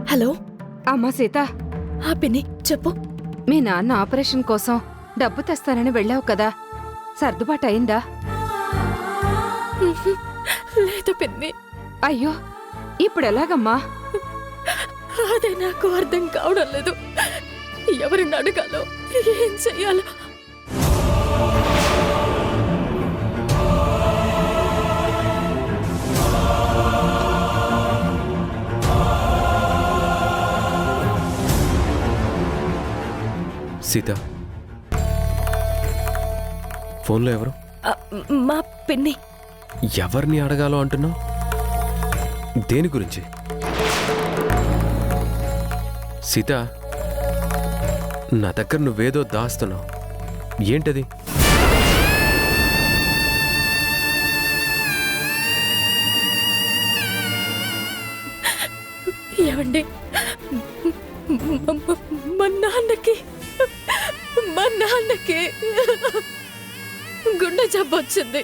Hello. అమ్మా సీత, పిన్ని చెప్పు. మీ నాన్న ఆపరేషన్ కోసం డబ్బు తెస్తానని వెళ్ళావు కదా, సర్దుబాటు అయిందా? లేదు పిన్ని. అయ్యో, ఇప్పుడెలాగమ్మా? అదే నాకు అర్థం కావడం లేదు. ఎవరిని అడగాలో, ఏం చెయ్యాలో. సీత, ఫోన్లో ఎవరు? మా పిన్ని. ఎవరిని అడగాలో అంటున్నావు? దేని గురించి? సీత, నా దగ్గర నువ్వేదో దాస్తున్నావు. ఏంటది? ఏమండి, మా నాన్నకి గుండె జబ్బు వచ్చింది.